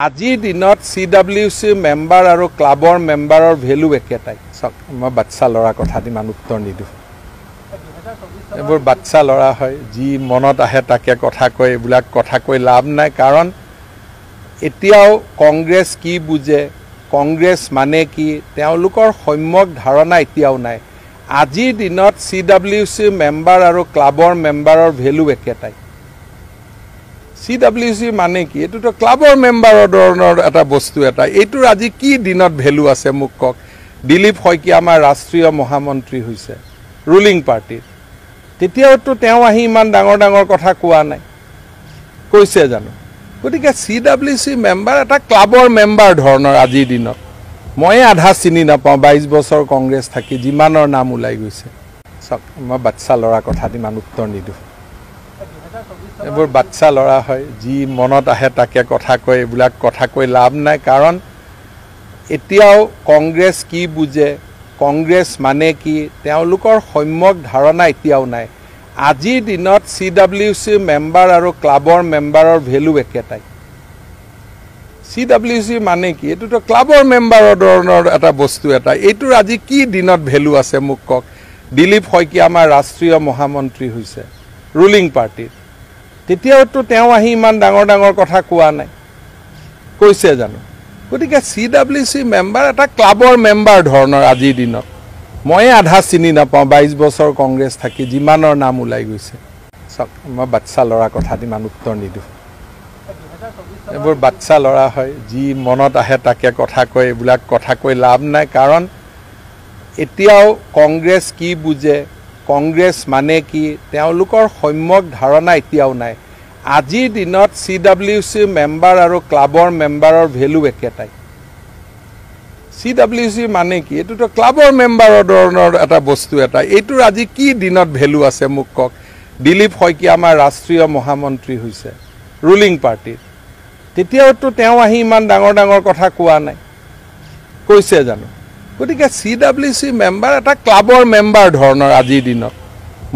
আজিৰ দিনত CWC member আৰু ক্লাবৰ মেম্বাৰৰ ভেলু একেটাই চাওক মই বাচ্চা ল'ৰা কথাত ইমান উত্তৰ নিদিওঁ এইবোৰ বাচ্চা ল'ৰা হয় যি মনত আহে তাকে কথা কয় এইবিলাক কথা কৈ লাভ নাই কাৰণ এতিয়াও কংগ্ৰেছ কি বুজে কংগ্ৰেছ মানে কি তেওঁলোকৰ সম্যক ধাৰণা এতিয়াও নাই আজিৰ দিনত CWC মেম্বাৰ আৰু ক্লাবৰ মেম্বাৰৰ ভেলু একেটাই CWC মানে কি এটো ক্লাবৰ মেম্বাৰৰ ধৰণৰ এটা বস্তু এটা এইটোৰ আজি কি দিনত ভেলু আছে মোক কক দিলীপ শইকীয়া আমাৰ ৰাষ্ট্ৰীয় মহামন্ত্ৰী হৈছে ৰুলিং পাৰ্টি তেতিয়াওতো তেওঁ আহি ইমান ডাঙৰ কথা কোৱা নাই কৈছে জানো গতিকে CWC মেম্বাৰ এটা ক্লাবৰ মেম্বাৰ ধৰণৰ আজিৰ দিনত মই আধা চিনি নাপাওঁ 22 বছৰ কংগ্ৰেছ থাকি যিমানৰ নাম ওলাই গৈছে চাওক মই বাচ্চা ল'ৰা কথাত ইমান উত্তৰ নিদিওঁ এইবোৰ বাচ্চা ল'ৰা হয় যি মনত আহে তাকে কথা কয় এইবিলাক কথা কৈ লাভ নাই কাৰণ এতিয়াও কংগ্ৰেছ কি বুজে কংগ্ৰেছ মানে কি তেওঁলোকৰ সম্যক ধাৰণা এতিয়াও নাই আজিৰ দিনত CWC মেম্বাৰ আৰু ক্লাবৰ মেম্বাৰৰ ভেলু একেটাই CWC মানে কি এটো ক্লাবৰ মেম্বাৰৰ ধৰণৰ এটা বস্তু এটা এইটোৰ আজি কি দিনত ভেলু আছে মোক কক দিলীপ শইকীয়া আমাৰ ৰাষ্ট্ৰীয় মহামন্ত্ৰী হৈছে ৰুলিং পাৰ্টি তেতিয়াওতো তেওঁ আহি ইমান ডাঙৰ কথা কোৱা নাই কৈছে জানো গতিকে CWC মেম্বাৰ এটা ক্লাবৰ মেম্বাৰ ধৰণৰ আজিৰ দিনত মই আধা চিনি নাপাওঁ 22 বছৰ কংগ্ৰেছ থাকি যিমানৰ নাম ওলাই গৈছে চাওক মই বাচ্চা ল'ৰা কথাত ইমান উত্তৰ নিদিওঁ এইবোৰ বাচ্চা ল'ৰা হয় যি মনত আহে তাকে কথা কয় এইবিলাক কথা কৈ লাভ নাই কাৰণ এতিয়াও কংগ্ৰেছ কি বুজে কংগ্ৰেছ মানে কি তেওঁলোকৰ সম্যক ধাৰণা এতিয়াও নাই আজিৰ দিনত CWC মেম্বাৰ আৰু ক্লাবৰ মেম্বাৰৰ ভেলু একেটাই CWC মানে কি এটো ক্লাবৰ মেম্বাৰৰ ধৰণৰ এটা বস্তু এটা এইটোৰ আজি কি দিনত ভেলু আছে মোক কক দিলীপ শইকীয়া আমাৰ ৰাষ্ট্ৰীয় মহামন্ত্ৰী হৈছে ৰুলিং পাৰ্টি তেতিয়াওতো তেওঁ আহি ইমান ডাঙৰ কথা কোৱা নাই কৈছে জানো গতিকে CWC মেম্বাৰ এটা ক্লাবৰ মেম্বাৰ ধৰণৰ আজিৰ দিনত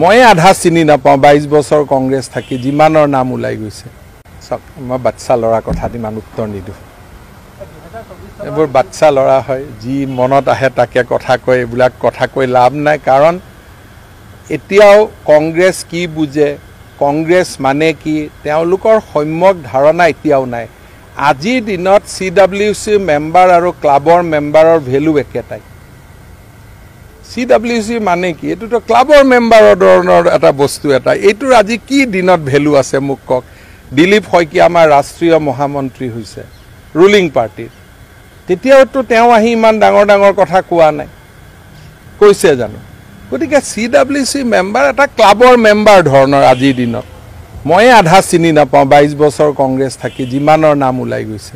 মই আধা চিনি নাপাওঁ 22 বছৰ কংগ্ৰেছ থাকি যিমানৰ নাম ওলাই গৈছে চাওক মই বাচ্চা ল'ৰা কথাত ইমান উত্তৰ নিদিওঁ এইবোৰ বাচ্চা ল'ৰা হয় যি মনত আহে তাকে কথা কয় এইবিলাক কথা কৈ লাভ নাই কাৰণ এতিয়াও কংগ্ৰেছ কি বুজে কংগ্ৰেছ মানে কি তেওঁলোকৰ সম্যক ধাৰণা এতিয়াও নাই আজিৰ দিনত CWC মেম্বাৰ আৰু ক্লাবৰ মেম্বাৰৰ ভেলু একেটাই CWC মানে কি এটো ক্লাবৰ মেম্বাৰৰ ধৰণৰ এটা বস্তু এটা এইটোৰ আজি কি দিনত ভেলু আছে মোক কক দিলীপ শইকীয়া আমাৰ ৰাষ্ট্ৰীয় মহামন্ত্ৰী হৈছে ৰুলিং পাৰ্টি তেতিয়াওতো তেওঁ আহি ইমান ডাঙৰ কথা কোৱা নাই কৈছে জানো গতিকে CWC মেম্বাৰ এটা ক্লাবৰ মেম্বাৰ ধৰণৰ আজিৰ দিনত মই আধা চিনি নাপাওঁ 22 বছৰ কংগ্ৰেছ থাকি যিমানৰ নাম ওলাই গৈছে